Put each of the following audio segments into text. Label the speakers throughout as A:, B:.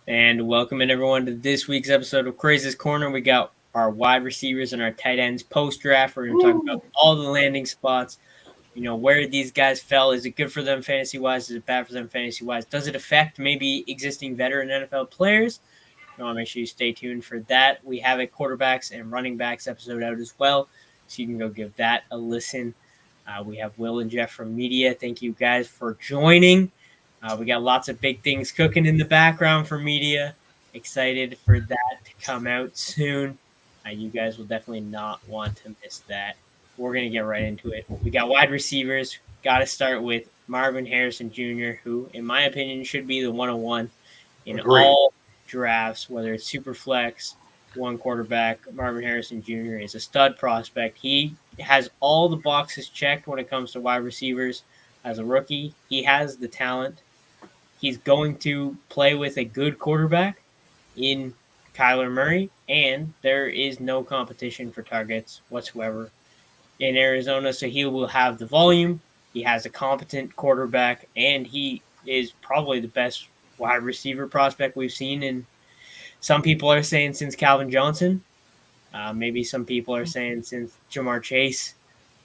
A: And welcome in everyone to this week's episode of Craze's Corner. We got our wide receivers and our tight ends post-draft. We're going to talk about all the landing spots. You know, where these guys fell. Is it good for them fantasy-wise? Is it bad for them fantasy-wise? Does it affect maybe existing veteran NFL players? You want to make sure you stay tuned for that. We have a quarterbacks and running backs episode out as well, so you can go give that a listen. We have Will and Jeff from media. Thank you guys for joining. We got lots of big things cooking in the background for media. Excited for that to come out soon. You guys will definitely not want to miss that. We're going to get right into it. We got wide receivers. Got to start with Marvin Harrison Jr., who, in my opinion, should be the 101 in all drafts, whether it's super flex, one quarterback. Marvin Harrison Jr. is a stud prospect. He has all the boxes checked when it comes to wide receivers. As a rookie, he has the talent. He's going to play with a good quarterback in Kyler Murray, and there is no competition for targets whatsoever in Arizona, so he will have the volume. He has a competent quarterback, and he is probably the best wide receiver prospect we've seen. And some people are saying since Calvin Johnson. Maybe some people are saying since Jamar Chase.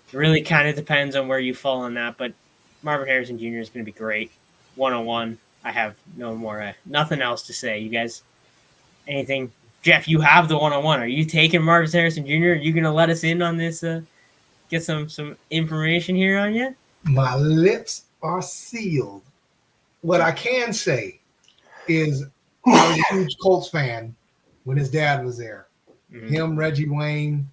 A: It really kind of depends on where you fall on that, but Marvin Harrison Jr. is going to be great. 101. I have nothing else to say. You guys, anything? Jeff, you have the 101. Are you taking Marvin Harrison Jr.? Are you going to let us in on this? Get some information here on you?
B: My lips are sealed. What I can say is I was a huge Colts fan when his dad was there. Mm-hmm. Him, Reggie Wayne,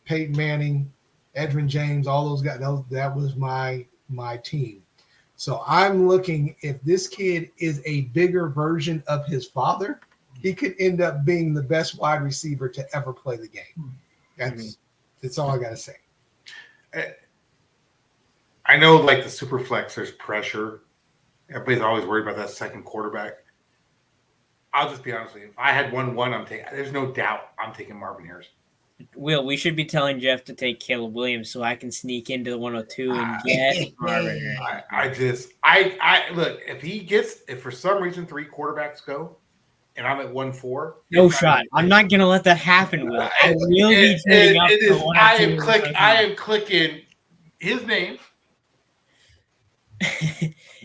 B: Peyton Manning, Edwin James, all those guys. That was my team. So I'm looking, if this kid is a bigger version of his father, he could end up being the best wide receiver to ever play the game. That's all I got to say.
C: I know, like the super flex, there's pressure. Everybody's always worried about that second quarterback. I'll just be honest with you. If I had 1-1, there's no doubt I'm taking Marvin Harrison.
A: Will, we should be telling Jeff to take Caleb Williams so I can sneak into the 102 and get Marvin.
C: I look, if for some reason 3 quarterbacks go and I'm at 1-4.
A: No shot. I'm not going to let that happen, Will. I will be trading up for 102.
C: I am clicking his name.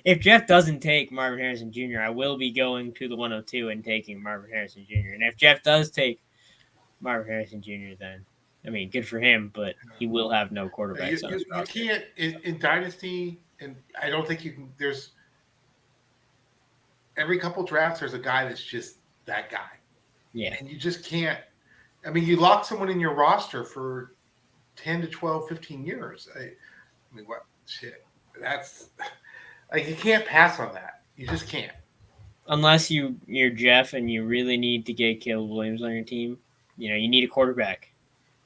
A: If Jeff doesn't take Marvin Harrison Jr., I will be going to the 102 and taking Marvin Harrison Jr. And if Jeff does take Marvin Harrison Jr., then, I mean, good for him, but he will have no quarterbacks on his roster.
C: You can't, in Dynasty, and I don't think you can, there's, every couple drafts, there's a guy that's just that guy.
A: Yeah.
C: And you just can't, I mean, you lock someone in your roster for 10 to 12, 15 years. I mean, what, shit, that's, like, you can't pass on that. You just can't.
A: Unless you're Jeff and you really need to get Caleb Williams on your team. You know, you need a quarterback.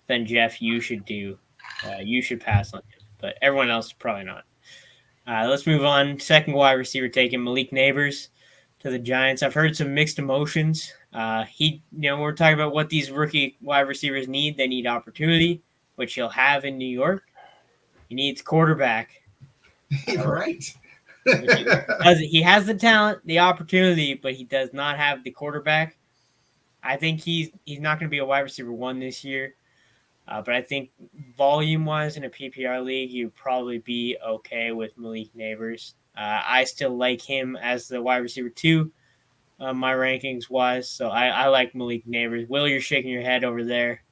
A: Then Jeff, you should pass on him. But everyone else probably not. Let's move on. Second wide receiver taken, Malik Neighbors to the Giants. I've heard some mixed emotions. We're talking about what these rookie wide receivers need. They need opportunity, which he'll have in New York. He needs quarterback.
B: Right.
A: He has the talent, the opportunity, but he does not have the quarterback. I think he's not going to be a wide receiver 1 this year. But I think volume-wise in a PPR league, you'd probably be okay with Malik Neighbors. I still like him as the wide receiver 2, my rankings-wise. So I like Malik Neighbors. Will, you're shaking your head over there.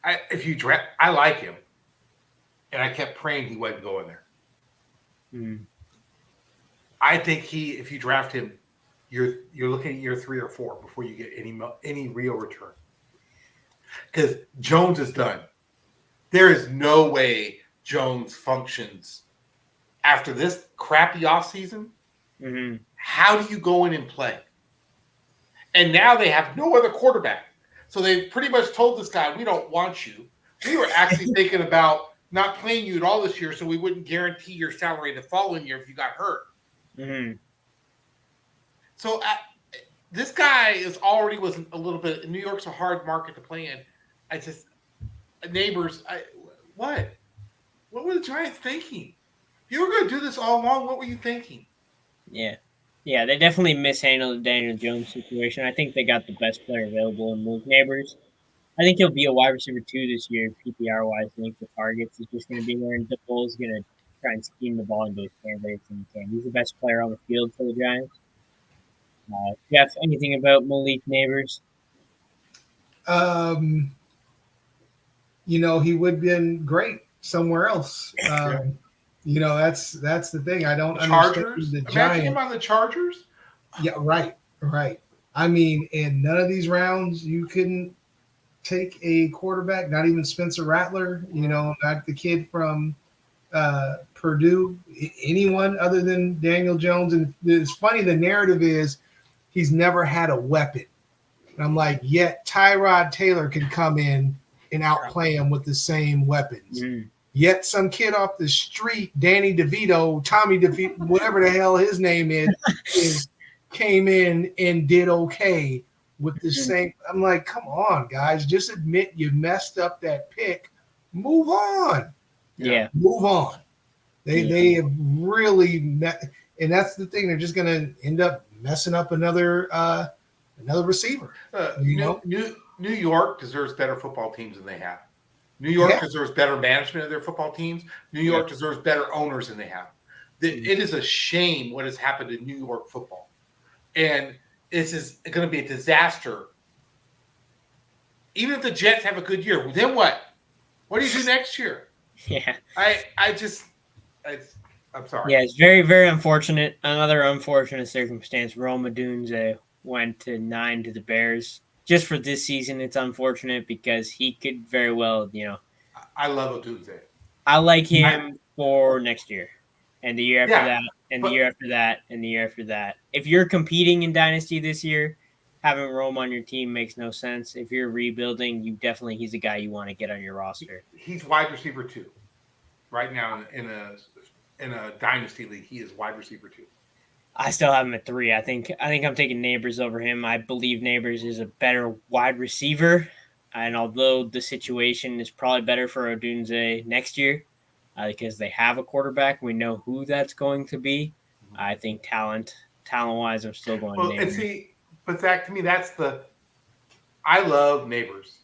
C: I like him. And I kept praying he wasn't going there.
A: Mm.
C: I think if you draft him, you're looking at year 3 or 4 before you get any real return. Because Jones is done. There is no way Jones functions after this crappy offseason.
A: Mm-hmm.
C: How do you go in and play? And now they have no other quarterback. So they pretty much told this guy, we don't want you. We were actually thinking about not playing you at all this year so we wouldn't guarantee your salary the following year if you got hurt.
A: Mm-hmm.
C: So this guy was a little bit. New York's a hard market to play in. Neighbors. What were the Giants thinking? You were going to do this all along. What were you thinking?
A: Yeah. Yeah, they definitely mishandled the Daniel Jones situation. I think they got the best player available in Malik Neighbors. I think he'll be a wide receiver 2 this year, PPR wise. I think the targets is just going to be there, and Dole is going to try and scheme the ball into his candidates and he can. He's the best player on the field for the Giants. Jeff, anything about Malik Neighbors?
B: He would have been great somewhere else. That's the thing. I don't understand the Giants.
C: Imagine him on the Chargers.
B: Yeah, right. I mean, in none of these rounds, you couldn't take a quarterback, not even Spencer Rattler, not the kid from Purdue, anyone other than Daniel Jones. And it's funny, the narrative is he's never had a weapon. And I'm like, yet Tyrod Taylor can come in and outplay him with the same weapons. Yet some kid off the street, Tommy DeVito, whatever the hell his name is came in and did okay with the same. I'm like, come on, guys, just admit you messed up that pick. Move on.
A: Yeah.
B: Move on. They have really met, and that's the thing. They're just going to end up messing up another receiver.
C: New York deserves better football teams than they have. New York deserves better management of their football teams. New York deserves better owners than they have. It is a shame what has happened to New York football. And this is going to be a disaster. Even if the Jets have a good year, then what? What do you do next year?
A: Yeah.
C: I'm sorry.
A: Yeah, it's very, very unfortunate. Another unfortunate circumstance. Odunze went to 9 to the Bears. Just for this season, it's unfortunate because he could very well,
C: I love Odunze.
A: I like him for next year and the year after that and the year after that and the year after that. If you're competing in Dynasty this year, having Rome on your team makes no sense. If you're rebuilding, he's a guy you want to get on your roster.
C: He's wide receiver 2. Right now in a Dynasty league, he is wide receiver 2.
A: I still have him at 3. I think I'm taking Neighbors over him. I believe Neighbors is a better wide receiver. And although the situation is probably better for Odunze next year because they have a quarterback, we know who that's going to be. I think talent-wise, I'm still going Neighbors.
C: But Zach, to me, I love Neighbors.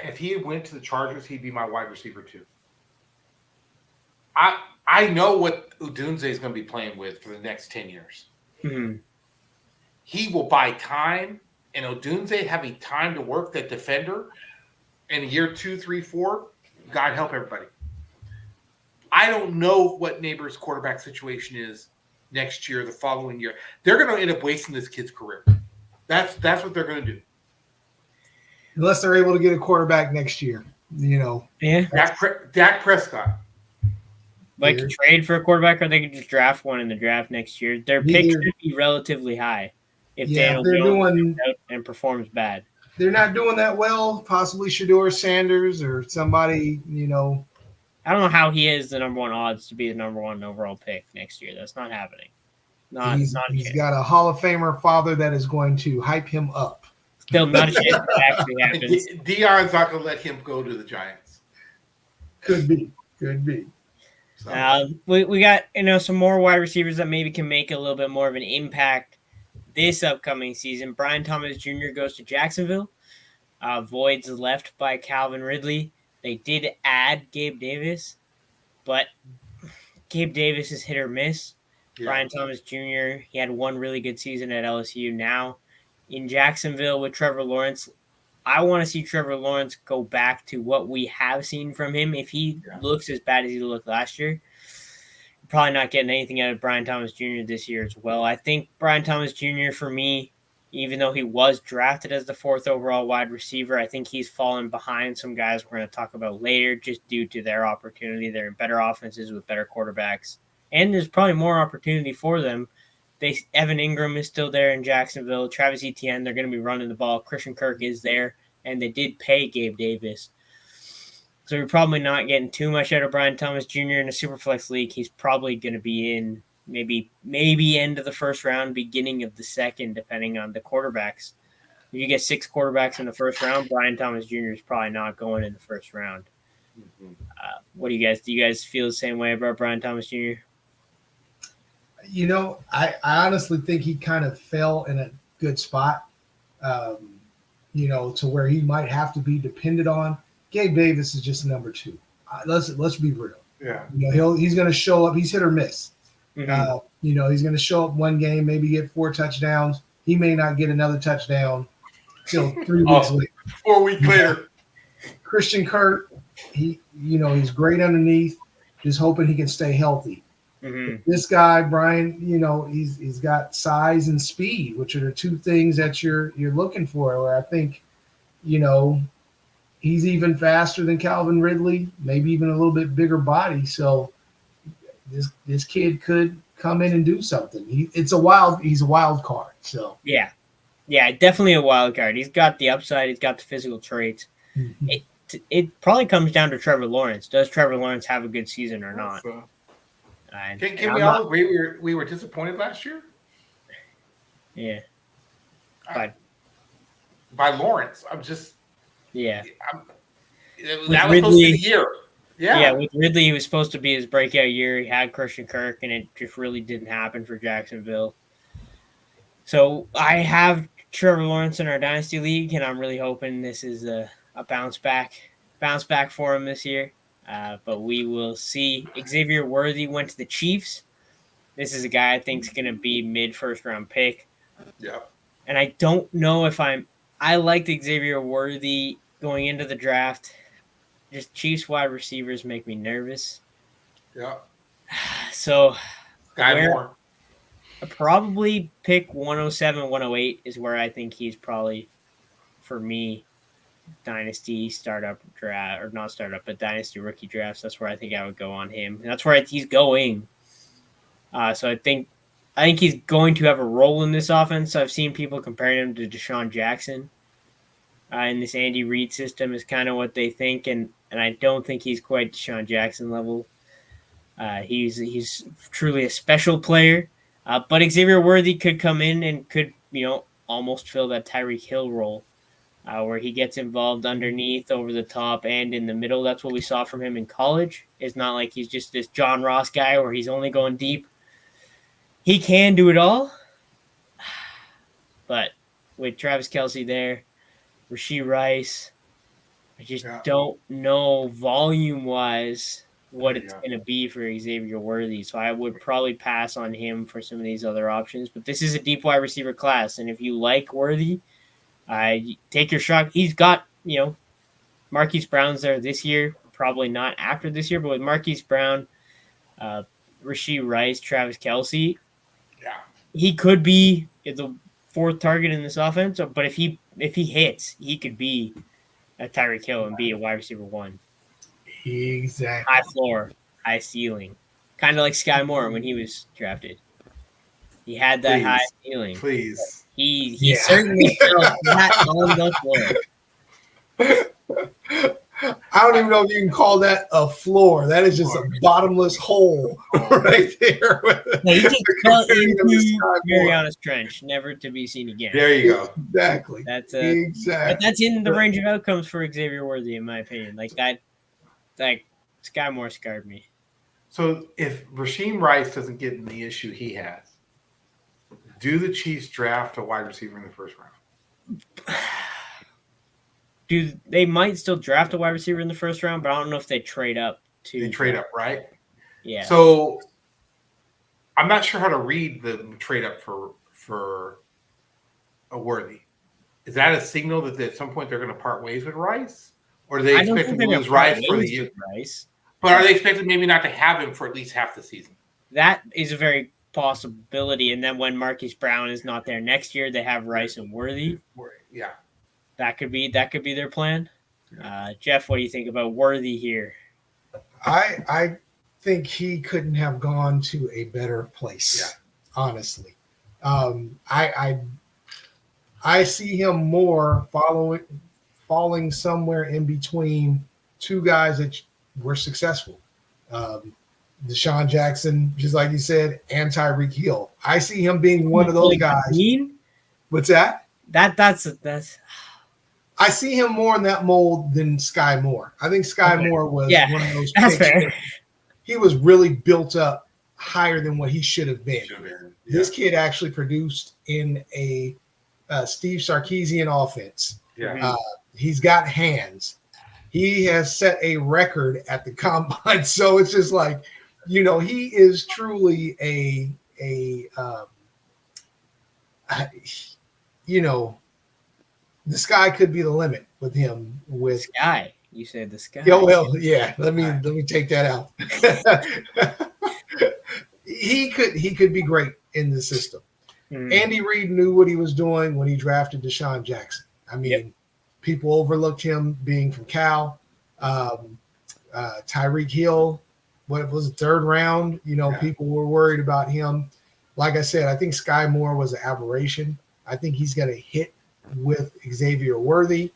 C: If he went to the Chargers, he'd be my wide receiver 2. I know what Odunze is going to be playing with for the next 10 years.
A: Mm-hmm.
C: He will buy time, and Odunze having time to work that defender in year 2, 3, 4, God help everybody. I don't know what Neighbors' quarterback situation is next year, the following year. They're going to end up wasting this kid's career. That's what they're going to do.
B: Unless they're able to get a quarterback next year,
A: Yeah.
C: Dak Prescott.
A: Like to trade for a quarterback, or they could just draft one in the draft next year. Their pick should be relatively high if Daniel Jones out and performs bad.
B: They're not doing that well. Possibly Shedeur Sanders or somebody,
A: I don't know how he is the number 1 odds to be the number 1 overall pick next year. That's not happening.
B: He's got a Hall of Famer father that is going to hype him up.
A: Still not a chance that actually happens.
C: Deion's not going to let him go to the Giants.
B: Could be.
A: We got some more wide receivers that maybe can make a little bit more of an impact this upcoming season. Brian Thomas Jr. goes to Jacksonville. Voids left by Calvin Ridley. They did add Gabe Davis, but Gabe Davis is hit or miss. Yeah. Brian Thomas Jr., he had one really good season at LSU. Now in Jacksonville with Trevor Lawrence, I want to see Trevor Lawrence go back to what we have seen from him. If he looks as bad as he looked last year, probably not getting anything out of Brian Thomas Jr. this year as well. I think Brian Thomas Jr., for me, even though he was drafted as the 4th overall wide receiver, I think he's fallen behind some guys we're going to talk about later just due to their opportunity. They're in better offenses with better quarterbacks. And there's probably more opportunity for them. Evan Ingram is still there in Jacksonville. Travis Etienne, they're going to be running the ball. Christian Kirk is there, and they did pay Gabe Davis. So you're probably not getting too much out of Brian Thomas Jr. in a Superflex league. He's probably going to be in maybe end of the first round, beginning of the second, depending on the quarterbacks. If you get 6 quarterbacks in the first round, Brian Thomas Jr. is probably not going in the first round. What do you guys feel the same way about Brian Thomas Jr.?
B: I honestly think he kind of fell in a good spot, to where he might have to be depended on. Gabe Davis is just number 2. Let's be real.
C: Yeah.
B: He's going to show up. He's hit or miss.
A: Mm-hmm.
B: He's going to show up one game, maybe get 4 touchdowns. He may not get another touchdown till 3 weeks later.
C: 4 weeks later.
B: Christian Kirk, he's great underneath. Just hoping he can stay healthy.
A: Mm-hmm.
B: This guy, Brian, he's got size and speed, which are the 2 things that you're looking for. Where I think, he's even faster than Calvin Ridley, maybe even a little bit bigger body. So this kid could come in and do something. He's a wild card. So
A: yeah, definitely a wild card. He's got the upside. He's got the physical traits.
B: Mm-hmm.
A: It probably comes down to Trevor Lawrence. Does Trevor Lawrence have a good season or not?
C: Can we all agree we were disappointed last year?
A: Yeah.
C: By Lawrence. That was supposed to be the year.
A: Yeah, with Ridley, he was supposed to be his breakout year. He had Christian Kirk, and it just really didn't happen for Jacksonville. So I have Trevor Lawrence in our Dynasty League, and I'm really hoping this is a bounce back for him this year. But we will see. Xavier Worthy went to the Chiefs. This is a guy I think is going to be mid-first round pick.
C: Yeah.
A: And I don't know if I liked Xavier Worthy going into the draft. Just Chiefs wide receivers make me nervous.
C: Yeah.
A: So
C: Moore.
A: Probably pick 107, 108 is where I think he's probably, for me, Dynasty startup draft, or not startup, but Dynasty rookie drafts. That's where I think I would go on him. And that's where he's going. So I think he's going to have a role in this offense. I've seen people comparing him to Deshaun Jackson. In this Andy Reid system is kind of what they think, and I don't think he's quite Deshaun Jackson level. He's truly a special player, but Xavier Worthy could come in and could almost fill that Tyreek Hill role, where he gets involved underneath, over the top, and in the middle. That's what we saw from him in college. It's not like he's just this John Ross guy where he's only going deep. He can do it all, but with Travis Kelce there, Rashee Rice, I just don't know volume-wise what it's going to be for Xavier Worthy. So I would probably pass on him for some of these other options. But this is a deep wide receiver class, and if you like Worthy, take your shot. He's got, Marquise Brown's there this year, probably not after this year, but with Marquise Brown, Rashee Rice, Travis Kelce, he could be the 4th target in this offense. But if he hits, he could be a Tyreek Hill and be a wide receiver 1.
B: Exactly.
A: High floor, high ceiling. Kind of like Sky Moore when he was drafted. He had that high ceiling.
C: Please.
A: He certainly felt that on the floor.
B: I don't even know if you can call that a floor. That is just a bottomless hole right there.
A: He just fell into Mariana's Trench, never to be seen again.
C: There you go.
B: Exactly.
A: Exactly. But that's in the range of outcomes for Xavier Worthy, in my opinion. Sky Moore scarred me.
C: So if Rashee Rice doesn't get in the issue he has, do the Chiefs draft a wide receiver in the first round?
A: They might still draft a wide receiver in the first round, but I don't know if they trade up.
C: They trade up, right?
A: Yeah.
C: So I'm not sure how to read the trade up for a Worthy. Is that a signal that at some point they're going to part ways with Rice? Or do they expect him to lose Rice for the year? But are they expecting maybe not to have him for at least half the season?
A: That is a very possibility. And then when Marquise Brown is not there next year, they have Rice and Worthy.
C: Yeah.
A: That could be their plan. Jeff, what do you think about Worthy here?
B: I think he couldn't have gone to a better place, honestly. I see him more falling somewhere in between 2 guys that were successful. Deshaun Jackson, just like you said, and Tyreek Hill. I see him being one of those guys. What's that?
A: That's.
B: I see him more in that mold than Sky Moore. I think Sky Moore was one of those
A: that's
B: picks.
A: fair.
B: He was really built up higher than what he should have been.
C: Yeah.
B: This kid actually produced in a Steve Sarkisian offense.
C: Yeah.
B: He's got hands. He has set a record at the combine. So it's just like, he is truly the sky could be the limit with him. With
A: Sky, you said the sky.
B: Well, yeah. Let me take that out. He could be great in the system. Andy Reid knew what he was doing when he drafted Deshaun Jackson. I mean, people overlooked him being from Cal. Tyreek Hill, what was the third round? People were worried about him. Like I said, I think Sky Moore was an aberration. I think he's going to hit with Xavier Worthy.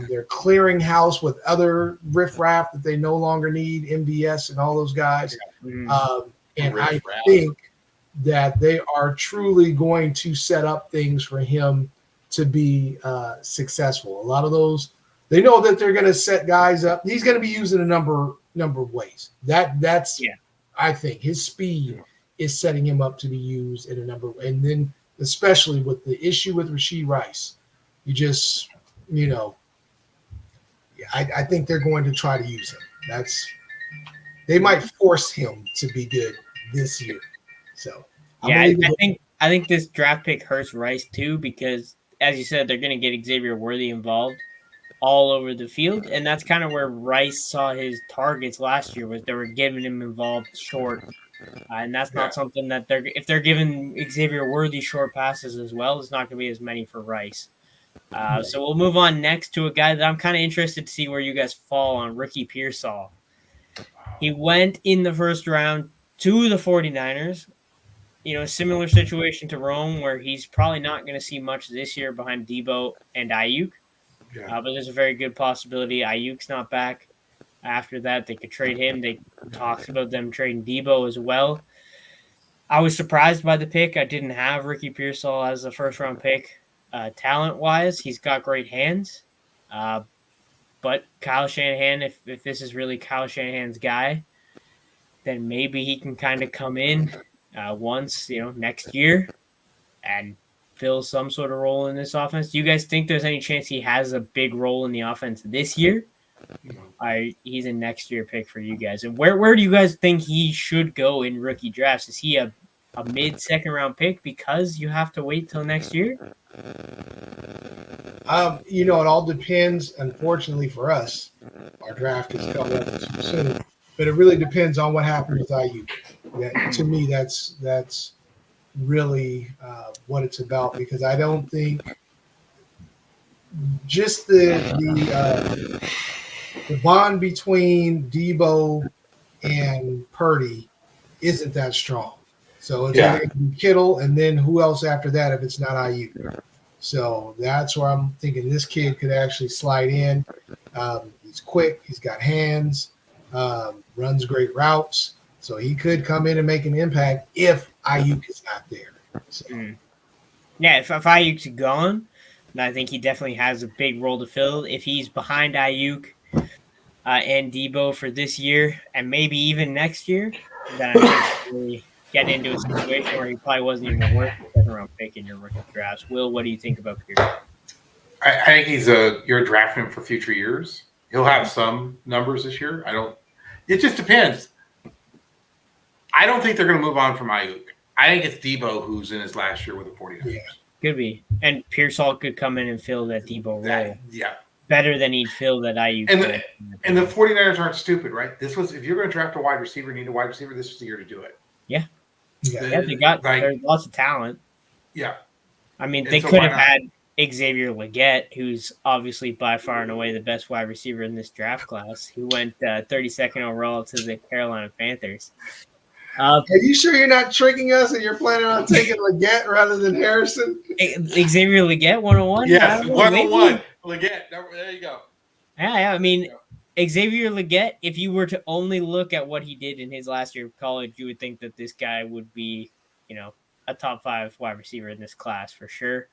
B: They're clearing house with other riffraff that they no longer need, MVS and all those guys. And I think that they are truly going to set up things for him to be successful. A lot of those, they know that they're going to set guys up. He's going to be used in a number of ways. That's I think his speed is setting him up to be used in a number of, and then especially with the issue with Rashee Rice, I think they're going to try to use him. They might force him to be good this year. So
A: I think this draft pick hurts Rice too, because as you said, they're going to get Xavier Worthy involved all over the field, and that's kind of where Rice saw his targets last year, was they were giving him involved short, and that's not something that if they're giving Xavier Worthy short passes as well, it's not going to be as many for Rice. So we'll move on next to a guy that I'm kind of interested to see where you guys fall on, Ricky Peirce. He went in the first round to the 49ers. Similar situation to Rome, where he's probably not going to see much this year behind Debo and Ayuk. But there's a very good possibility Ayuk's not back. After that, they could trade him. They talked about them trading Debo as well. I was surprised by the pick. I didn't have Ricky Peirce as a first-round pick. Talent-wise, he's got great hands. But Kyle Shanahan, if this is really Kyle Shanahan's guy, then maybe he can kind of come in once, next year and fill some sort of role in this offense. Do you guys think there's any chance he has a big role in the offense this year? He's a next year pick for you guys. And where do you guys think he should go in rookie drafts? Is he a mid-second round pick because you have to wait till next year?
B: It all depends. Unfortunately for us, our draft is coming up too soon, but it really depends on what happens with Ayuk. To me, that's really what it's about, because I don't think just the bond between Debo and Purdy isn't that strong. So it's either Kittle, and then who else after that if it's not Ayuk? So that's where I'm thinking this kid could actually slide in. He's quick. He's got hands. Runs great routes. So he could come in and make an impact if Ayuk is not there. So.
A: Yeah, if Ayuk's gone, then I think he definitely has a big role to fill. If he's behind Ayuk and Debo for this year and maybe even next year, then I think really getting into a situation where he probably wasn't even worth the second-round pick in your rookie drafts. Will, what do you think about Peirce?
C: I think you're drafting him for future years. He'll have some numbers this year. It just depends. I don't think they're going to move on from Ayuk. I think it's Debo who's in his last year with the 49ers.
A: Could be. And Peirce could come in and fill that Debo role.
C: Yeah.
A: Better than he'd fill that Ayuk.
C: And the 49ers aren't stupid, right? If you're going to draft a wide receiver, need a wide receiver, this is the year to do it.
A: Yeah. They got there's lots of talent.
C: Yeah.
A: I mean, they could have had Xavier Legette, who's obviously by far and away the best wide receiver in this draft class, who went 32nd overall to the Carolina Panthers.
B: Are you sure you're not tricking us and you're planning on taking Legette rather than Harrison?
A: Xavier Legette, 101?
C: Yes, 101. Legette, there you go.
A: Yeah. I mean, Xavier Legette, if you were to only look at what he did in his last year of college, you would think that this guy would be, a top 5 wide receiver in this class for sure.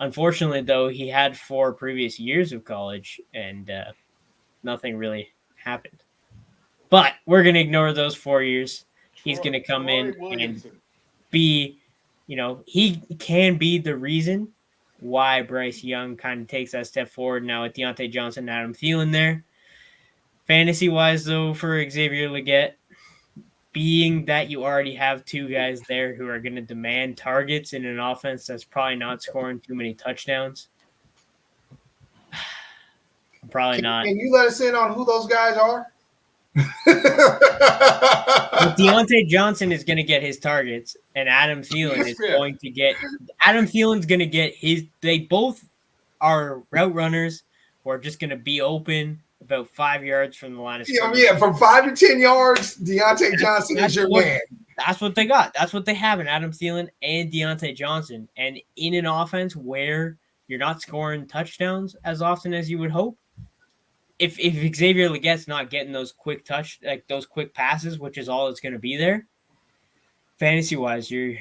A: Unfortunately, though, he had 4 previous years of college, and nothing really happened. But we're going to ignore those 4 years. He's going to come in and be, he can be the reason why Bryce Young kind of takes that step forward now with Deontay Johnson and Adam Thielen there. Fantasy-wise, though, for Xavier Legette, being that you already have 2 guys there who are going to demand targets in an offense that's probably not scoring too many touchdowns, probably not.
B: Can you let us in on who those guys are?
A: But Deontay Johnson is going to get his targets, and Adam Thielen is going to get – Adam Thielen's going to get his – they both are route runners who are just going to be open about 5 yards from the line of scrimmage.
B: Yeah, from 5 to 10 yards, Deontay Johnson is your man.
A: That's what they got. That's what they have in Adam Thielen and Deontay Johnson. And in an offense where you're not scoring touchdowns as often as you would hope, if Xavier Legette's not getting those quick passes, which is all that's going to be there, fantasy-wise, you're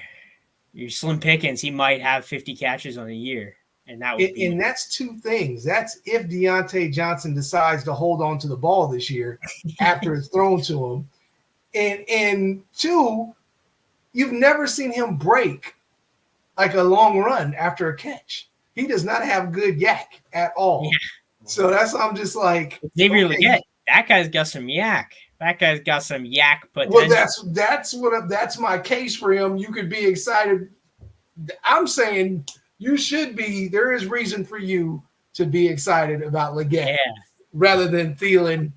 A: slim pickings. He might have 50 catches on a year. And
B: that's 2 things. That's if Deontay Johnson decides to hold on to the ball this year after it's thrown to him. And 2, you've never seen him break like a long run after a catch. He does not have good yak at all. Yeah. So I'm just like
A: Xavier Legette. That guy's got some yak. That guy's got some yak potential.
B: Well, that's my case for him. You could be excited. I'm saying you should be. There is reason for you to be excited about Legette rather than Thielen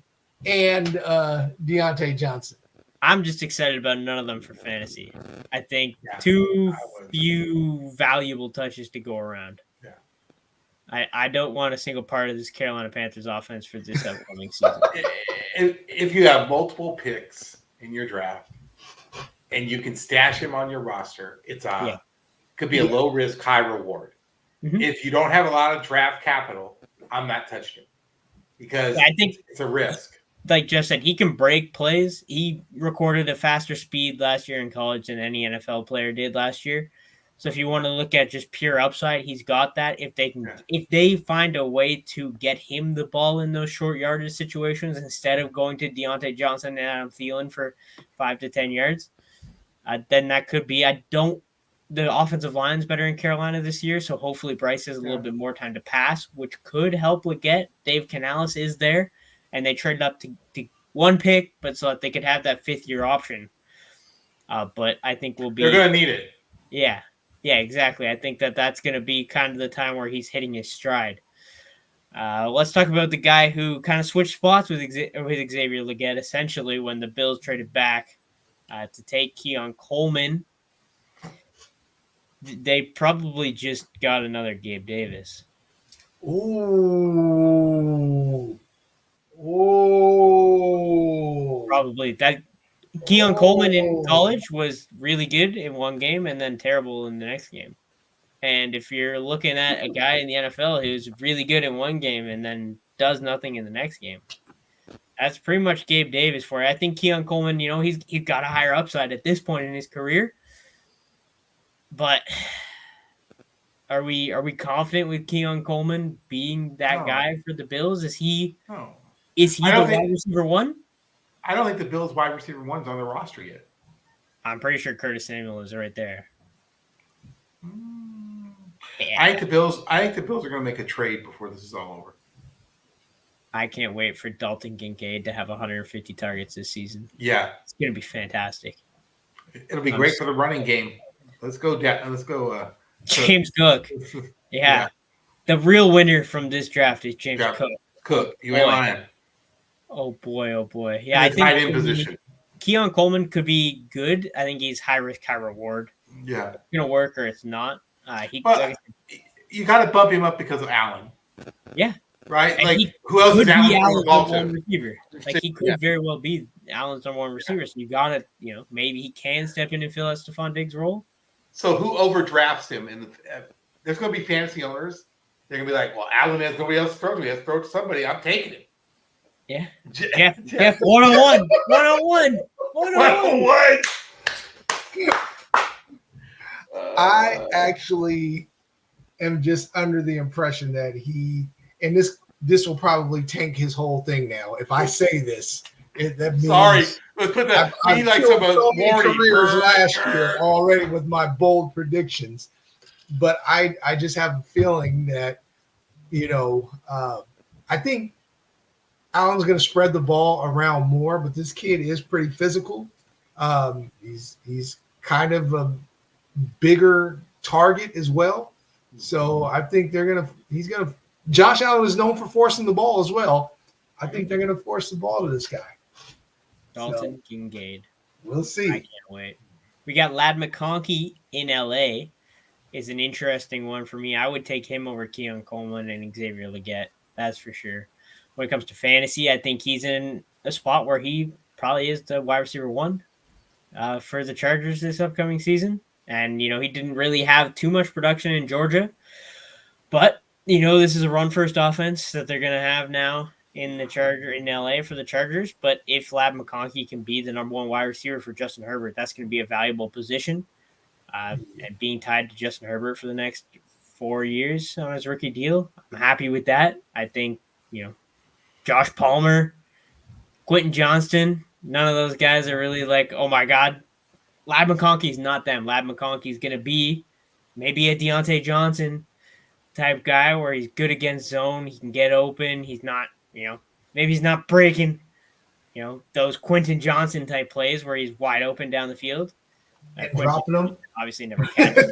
B: and Deontay Johnson.
A: I'm just excited about none of them for fantasy. I think too few valuable touches to go around. I don't want a single part of this Carolina Panthers offense for this upcoming season.
C: If you have multiple picks in your draft and you can stash him on your roster, could be a low risk, high reward. Mm-hmm. If you don't have a lot of draft capital, I'm not touching him because I think it's a risk.
A: Like Jeff said, he can break plays. He recorded a faster speed last year in college than any NFL player did last year. So if you want to look at just pure upside, he's got that. If they find a way to get him the ball in those short yardage situations instead of going to Deontay Johnson and Adam Thielen for 5 to 10 yards, then that could be. The offensive line's better in Carolina this year, so hopefully Bryce has a little bit more time to pass, which could help Legette. Dave Canales is there, and they traded up to 1 pick, but so that they could have that 5th-year option. But I think they're
C: going to need it.
A: Yeah. Yeah, exactly. I think that's going to be kind of the time where he's hitting his stride. Let's talk about the guy who kind of switched spots with Xavier Legette, essentially, when the Bills traded back to take Keon Coleman. They probably just got another Gabe Davis.
B: Ooh.
A: Probably. That Keon Coleman in college was really good in one game and then terrible in the next game. And if you're looking at a guy in the NFL who's really good in one game and then does nothing in the next game, that's pretty much Gabe Davis for you. I think Keon Coleman, he's got a higher upside at this point in his career. But are we confident with Keon Coleman being that guy for the Bills? Is he the wide receiver 1?
C: I don't think the Bills wide receiver 1's on the roster yet.
A: I'm pretty sure Curtis Samuel is right there.
C: Yeah. I think the Bills are going to make a trade before this is all over.
A: I can't wait for Dalton Kincaid to have 150 targets this season.
C: Yeah,
A: it's going to be fantastic.
C: It'll be great for the running game. Let's go.
A: James Cook. Yeah. The real winner from this draft is James Cook.
C: Cook, you ain't lying.
A: Oh boy. Yeah, I think
C: tight end position.
A: Keon Coleman could be good. I think he's high risk, high reward.
C: Yeah.
A: It's going to work or it's not.
C: You got to bump him up because of Allen.
A: Yeah.
C: Right? And who else is Allen's
A: number 1 receiver? He could very well be Allen's number 1 receiver. So you got to, maybe he can step in and fill out Stephon Diggs' role.
C: So who overdrafts him? There's going to be fantasy owners. They're going to be like, well, Allen has nobody else to throw to me. Let's throw to somebody. I'm taking him.
A: Yeah. Jeff, 101. 101.
C: 101.
B: I actually am just under the impression that and this will probably tank his whole thing now. If I say this, that means
C: sorry. Let's put that.
B: I've
C: Like
B: killed
C: some
B: so many
C: warning.
B: careers last year already with my bold predictions. But I just have a feeling that, I think Allen's going to spread the ball around more, but this kid is pretty physical. He's kind of a bigger target as well. So I think Josh Allen is known for forcing the ball as well. I think they're going to force the ball to this guy.
A: Dalton Kincaid.
B: We'll see.
A: I can't wait. We got Ladd McConkey in LA. Is an interesting one for me. I would take him over Keon Coleman and Xavier Legette. That's for sure. When it comes to fantasy, I think he's in a spot where he probably is the wide receiver 1 for the Chargers this upcoming season. And, he didn't really have too much production in Georgia. But, this is a run-first offense that they're going to have now in LA for the Chargers. But if Ladd McConkey can be the number 1 wide receiver for Justin Herbert, that's going to be a valuable position. And being tied to Justin Herbert for the next 4 years on his rookie deal, I'm happy with that. I think, Josh Palmer, Quentin Johnston, none of those guys are really like, oh my God, Ladd McConkey's not them. Ladd McConkey's going to be maybe a Deontay Johnson type guy where he's good against zone. He can get open. He's not, maybe he's not breaking, those Quentin Johnson type plays where he's wide open down the field.
B: And dropping them.
A: Obviously never catches.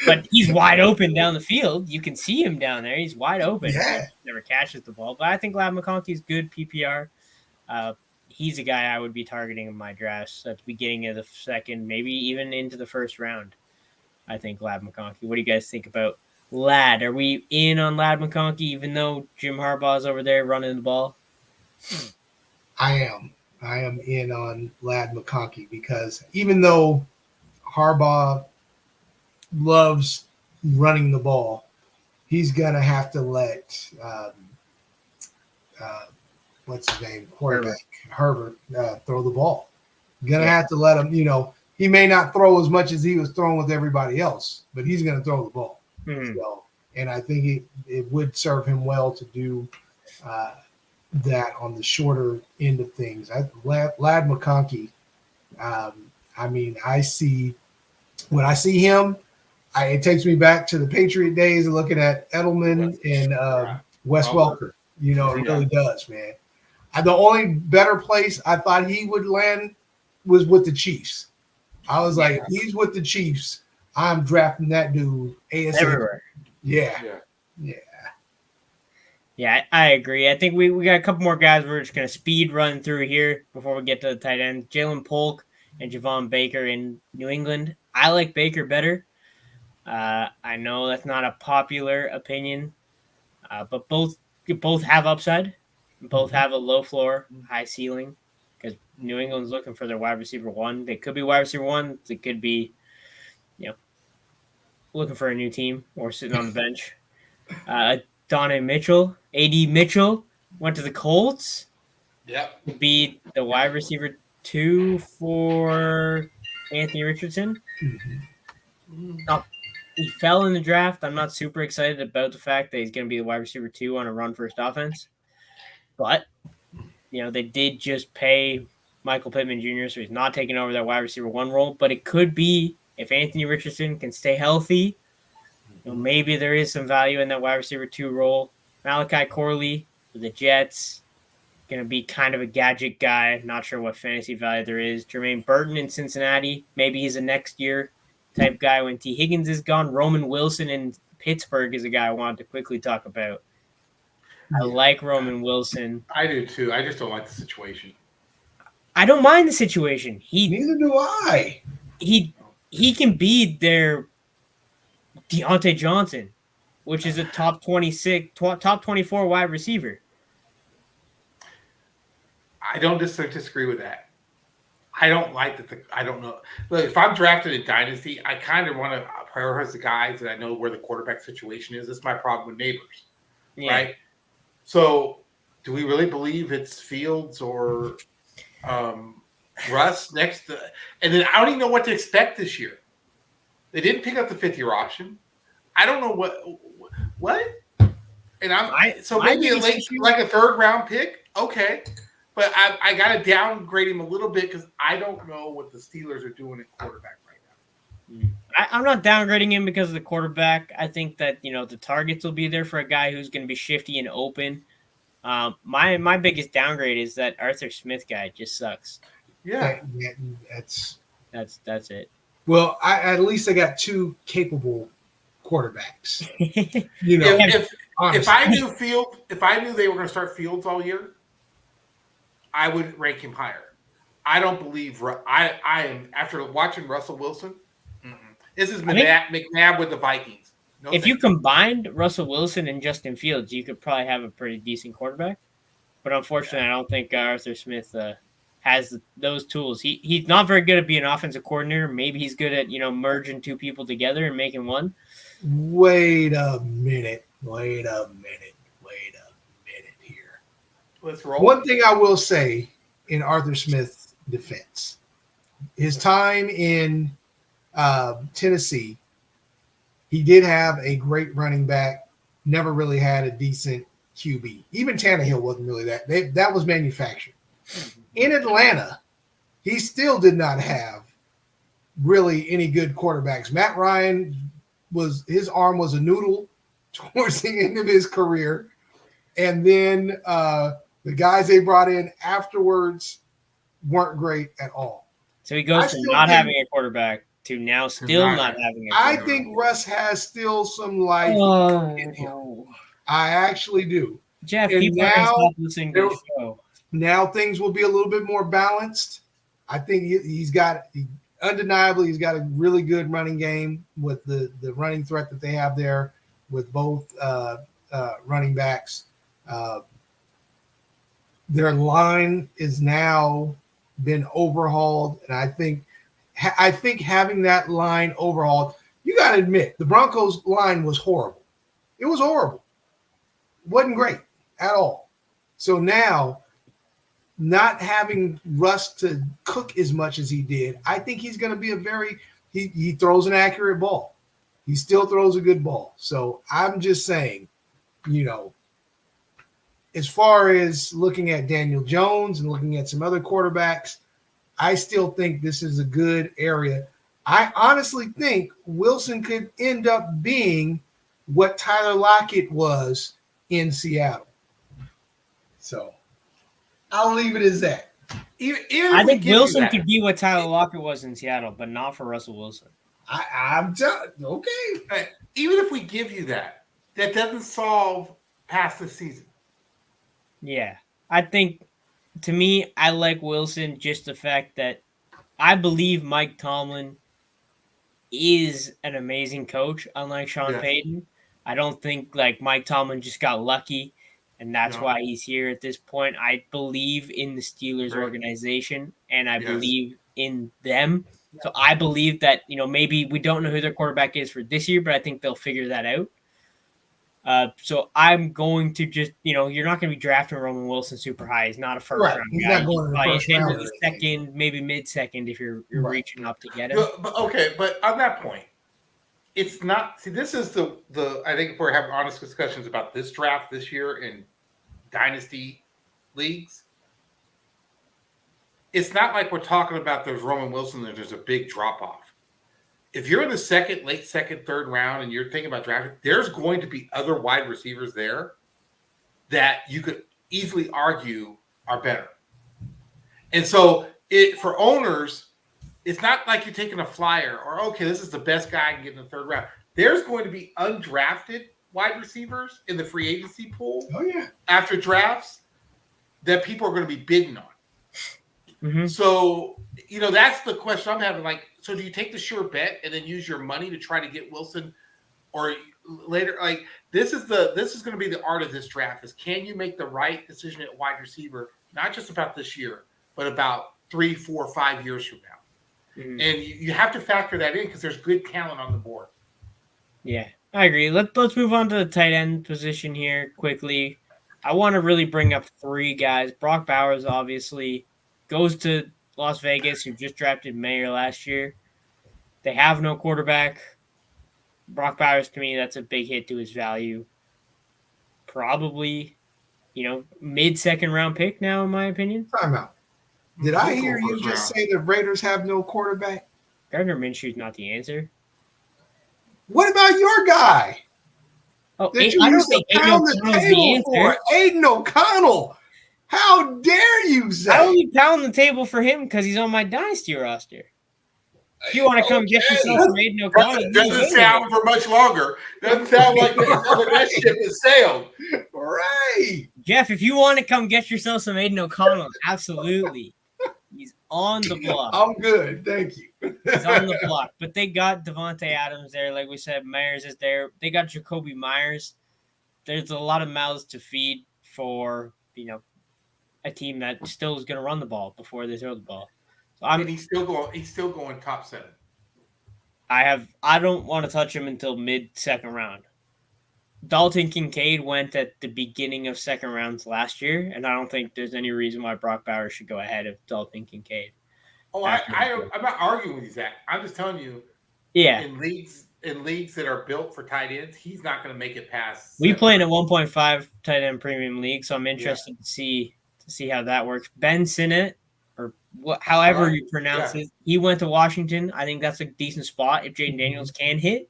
A: But he's wide open down the field. You can see him down there. He's wide open.
B: Yeah.
A: Never catches the ball. But I think Ladd McConkey's good PPR. He's a guy I would be targeting in my drafts at the beginning of the second, maybe even into the first round. I think Ladd McConkey. What do you guys think about Ladd? Are we in on Ladd McConkey even though Jim Harbaugh's over there running the ball?
B: I am in on Ladd McConkey because even though Harbaugh loves running the ball, he's going to have to let what's his name? Quarterback Herbert throw the ball. Going to have to let him, he may not throw as much as he was throwing with everybody else, but he's going to throw the ball.
A: Mm-hmm.
B: So, and I think it would serve him well to do that on the shorter end of things. Ladd McConkey, when I see him, it takes me back to the Patriot days of looking at Edelman and Wes Welker. It really does, man. The only better place I thought he would land was with the Chiefs. I was like, if he's with the Chiefs, I'm drafting that dude ASAP.
A: Everywhere.
B: Yeah.
A: Yeah, I agree. I think we got a couple more guys we're just going to speed run through here before we get to the tight end. Jalen Polk and Javon Baker in New England. I like Baker better. I know that's not a popular opinion, but both have upside. Both have a low floor, high ceiling because New England's looking for their wide receiver 1. They could be wide receiver 1. They could be, looking for a new team or sitting on the bench. Donnie Mitchell, A.D. Mitchell, went to the Colts.
C: Yep.
A: To be the wide receiver 2 for Anthony Richardson. Mm-hmm. He fell in the draft. I'm not super excited about the fact that he's going to be the wide receiver 2 on a run-first offense. But, they did just pay Michael Pittman Jr., so he's not taking over that wide receiver 1 role. But it could be, if Anthony Richardson can stay healthy, maybe there is some value in that wide receiver 2 role. Malachi Corley for the Jets, going to be kind of a gadget guy. Not sure what fantasy value there is. Jermaine Burton in Cincinnati, maybe he's a next year type guy when T. Higgins is gone. Roman Wilson in Pittsburgh is a guy I wanted to quickly talk about. I like Roman Wilson.
C: I do too. I just don't like the situation.
A: I don't mind the situation.
B: Neither do I.
A: He can be their Deontay Johnson, which is a top 24 wide receiver.
C: I don't disagree with that. I don't like that. I don't know. Look, if I'm drafted in Dynasty, I kind of want to prioritize the guys that I know where the quarterback situation is. That's my problem with Neighbors, right? So, do we really believe it's Fields or Russ next to? And then I don't even know what to expect this year. They didn't pick up the 5th-year option. I don't know what. And maybe a late,
A: issue,
C: like a 3rd round pick. Okay. But I got to downgrade him a little bit because I don't know what the Steelers are doing at quarterback right now.
A: I'm not downgrading him because of the quarterback. I think that, the targets will be there for a guy who's going to be shifty and open. My biggest downgrade is that Arthur Smith guy just sucks.
C: Yeah.
A: That's it.
B: Well, at least I got 2 capable quarterbacks.
C: If I knew they were going to start Fields all year, I would rank him higher. I don't believe I am after watching Russell Wilson. This is McNabb with the Vikings.
A: If you combined Russell Wilson and Justin Fields, you could probably have a pretty decent quarterback. But unfortunately, I don't think Arthur Smith has those tools. He's not very good at being an offensive coordinator. Maybe he's good at merging 2 people together and making one.
B: Wait a minute here.
C: Let's roll.
B: One thing I will say in Arthur Smith's defense, his time in Tennessee, he did have a great running back, never really had a decent QB. Even Tannehill wasn't really that. That was manufactured. In Atlanta, he still did not have really any good quarterbacks. Matt Ryan his arm was a noodle towards the end of his career. And then the guys they brought in afterwards weren't great at all.
A: So he goes from not having a quarterback to now still not having a quarterback.
B: I think Russ has still some life in him. I actually do.
A: Jeff, people are going to stop listening to the show.
B: Now things will be a little bit more balanced. I think undeniably he's got a really good running game with the running threat that they have there with both running backs. Their line is now been overhauled, and I think having that line overhauled, you got to admit the Broncos line was horrible. It was horrible. It wasn't great at all. So now, not having Russ to cook as much as he did, I think he's going to be he throws an accurate ball. He still throws a good ball. So I'm just saying, as far as looking at Daniel Jones and looking at some other quarterbacks, I still think this is a good area. I honestly think Wilson could end up being what Tyler Lockett was in Seattle. So I'll leave it as that.
A: I think Wilson could be what Tyler Lockett was in Seattle, but not for Russell Wilson.
B: I'm okay.
C: Even if we give you that doesn't solve past the season.
A: Yeah. I think, to me, I like Wilson just the fact that I believe Mike Tomlin is an amazing coach, unlike Sean Payton. I don't think Mike Tomlin just got lucky, and that's why he's here at this point. I believe in the Steelers organization, and I believe in them. So I believe that, maybe we don't know who their quarterback is for this year, but I think they'll figure that out. So I'm going to just, you're not going to be drafting Roman Wilson super high. He's not a first round
B: He's
A: guy.
B: not going in the first round.
A: End of the second, maybe mid-second if you're reaching up to get him.
C: But on that point, it's not. See, this is the. I think if we're having honest discussions about this draft this year in dynasty leagues, it's not like we're talking about there's Roman Wilson and there's a big drop off. If you're in the late second, third round, and you're thinking about drafting, there's going to be other wide receivers there that you could easily argue are better. And so, for owners, it's not like you're taking a flyer or, okay, this is the best guy I can get in the third round. There's going to be undrafted wide receivers in the free agency pool after drafts that people are going to be bidding on.
A: Mm-hmm.
C: So, that's the question I'm having. So do you take the sure bet and then use your money to try to get Wilson, or later? This is going to be the art of this draft: is can you make the right decision at wide receiver, not just about this year, but about 3, 4, 5 years from now? Mm-hmm. And you have to factor that in because there's good talent on the board.
A: Yeah, I agree. Let's move on to the tight end position here quickly. I want to really bring up 3 guys. Brock Bowers obviously goes to Las Vegas, who just drafted Mayer last year. They have no quarterback. Brock Bowers, to me, that's a big hit to his value. Probably, mid-second round pick now, in my opinion.
B: Time out. Did I hear you just say the Raiders have no quarterback?
A: Gardner Minshew's not the answer.
B: What about your guy?
A: Oh,
B: that you used to pound the table for? Aiden O'Connell. How dare you, Zach?
A: I only pound the table for him because he's on my dynasty roster. If you want to come get yourself some Aiden O'Connell,
C: doesn't sound for much longer. Doesn't sound like that ship has sailed.
B: Right.
A: Jeff, if you want to come get yourself some Aiden O'Connell, absolutely. He's on the block.
B: I'm good. Thank you.
A: He's on the block. But they got Devontae Adams there. Like we said, Myers is there. They got Jacoby Myers. There's a lot of mouths to feed for, a team that still is going to run the ball before they throw the ball. So
C: he's still going top 7.
A: I don't want to touch him until mid-second round. Dalton Kincaid went at the beginning of second rounds last year, and I don't think there's any reason why Brock Bowers should go ahead of Dalton Kincaid.
C: Oh, I'm not arguing with you, Zach. I'm just telling you.
A: Yeah.
C: In leagues that are built for tight ends, he's not going to make it past.
A: We play in a 1.5 tight end premium league, so I'm interested to see how that works. Ben Sinnott, or however you pronounce it, he went to Washington. I think that's a decent spot if Jaden Daniels can hit.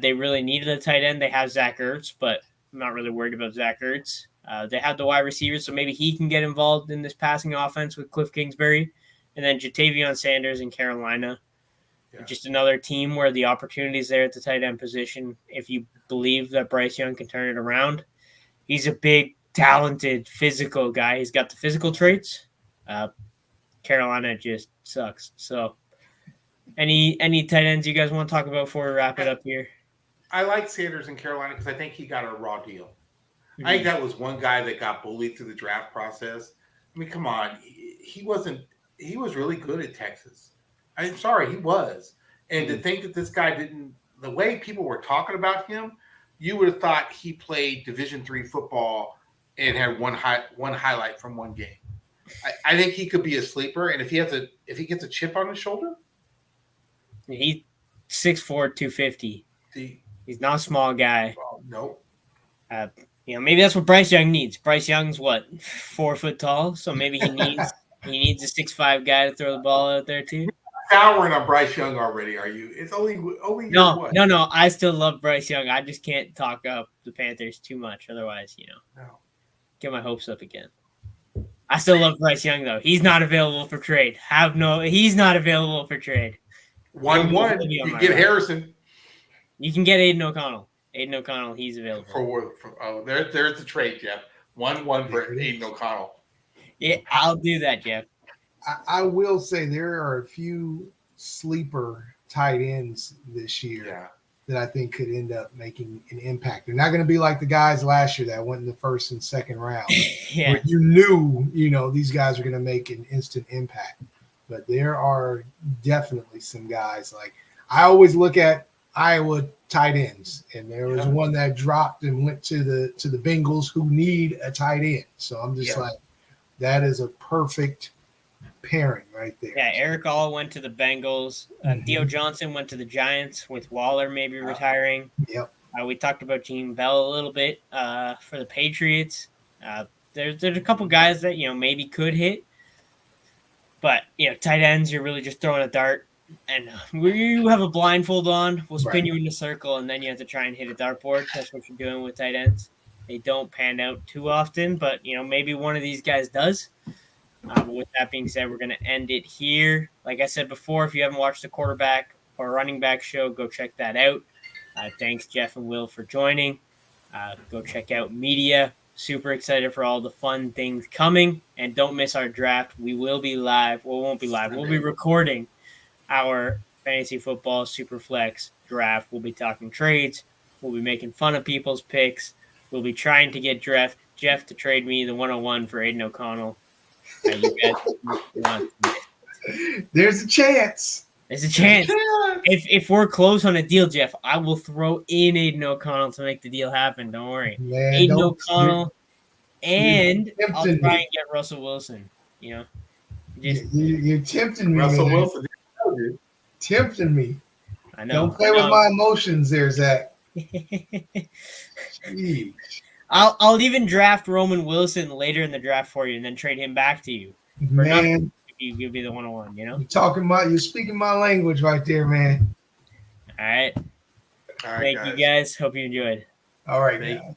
A: They really needed a tight end. They have Zach Ertz, but I'm not really worried about Zach Ertz. They have the wide receivers, so maybe he can get involved in this passing offense with Cliff Kingsbury. And then Jatavion Sanders in Carolina. Yeah. Just another team where the opportunity is there at the tight end position. If you believe that Bryce Young can turn it around, he's a big, talented, physical guy. He's got the physical traits. Carolina just sucks. So any tight ends you guys want to talk about before we wrap it up here?
C: I like Sanders in Carolina because I think he got a raw deal. Mm-hmm. I think that was one guy that got bullied through the draft process. I mean, come on. He was really good at Texas. I'm sorry, he was. And to think that this guy didn't, the way people were talking about him, you would have thought he played Division III football and had one highlight from one game. I think he could be a sleeper, and if he gets a chip on his shoulder,
A: he's 6'4", 250. He's not a small guy.
C: Nope.
A: Maybe that's what Bryce Young needs. Bryce Young's 4 foot tall, so maybe he needs a 6'5" guy to throw the ball out there too.
C: Souring on Bryce Young already, are you? It's only
A: no. I still love Bryce Young. I just can't talk up the Panthers too much, otherwise, get my hopes up again. I still love Bryce Young though. He's not available for trade. He's not available for trade.
C: 1-1. You get Harrison.
A: You can get Aiden O'Connell. He's available.
C: There's the trade, Jeff. 1-1 for Aiden O'Connell.
A: Yeah, I'll do that, Jeff.
B: I will say there are a few sleeper tight ends this year that I think could end up making an impact. They're not going to be like the guys last year that went in the first and second round. Where you knew, these guys are going to make an instant impact. But there are definitely some guys like I always look at Iowa tight ends, and there was one that dropped and went to the Bengals who need a tight end. So I'm just like, that is a perfect pairing right there.
A: Yeah, Eric All went to the Bengals. Theo Johnson went to the Giants with Waller maybe retiring.
B: Yep.
A: We talked about Gene Bell a little bit for the Patriots. There's a couple guys that maybe could hit, but tight ends, you're really just throwing a dart, and you have a blindfold on. We'll spin you in a circle, and then you have to try and hit a dartboard. That's what you're doing with tight ends. They don't pan out too often, but maybe one of these guys does. But with that being said, we're going to end it here. Like I said before, if you haven't watched the quarterback or running back show, go check that out. Thanks, Jeff and Will, for joining. Go check out media. Super excited for all the fun things coming. And don't miss our draft. We will be live. Well, we won't be live. We'll be recording our fantasy football Superflex draft. We'll be talking trades. We'll be making fun of people's picks. We'll be trying to get Jeff to trade me the 101 for Aiden O'Connell.
B: There's a chance.
A: There's a chance. If we're close on a deal, Jeff, I will throw in Aiden O'Connell to make the deal happen. Don't worry.
B: Man,
A: Aiden O'Connell, and I'll try and get Russell Wilson. You're
B: tempting me.
C: Russell
B: man.
C: Wilson.
B: Tempting me.
A: I know.
B: Don't play with my emotions there, Zach.
A: I'll even draft Roman Wilson later in the draft for you, and then trade him back to you. For
B: man,
A: you give me the 101. You know,
B: you're speaking my language right there, man.
A: All right.
C: All right,
A: Thank you guys. Hope you enjoyed.
B: All right, guys.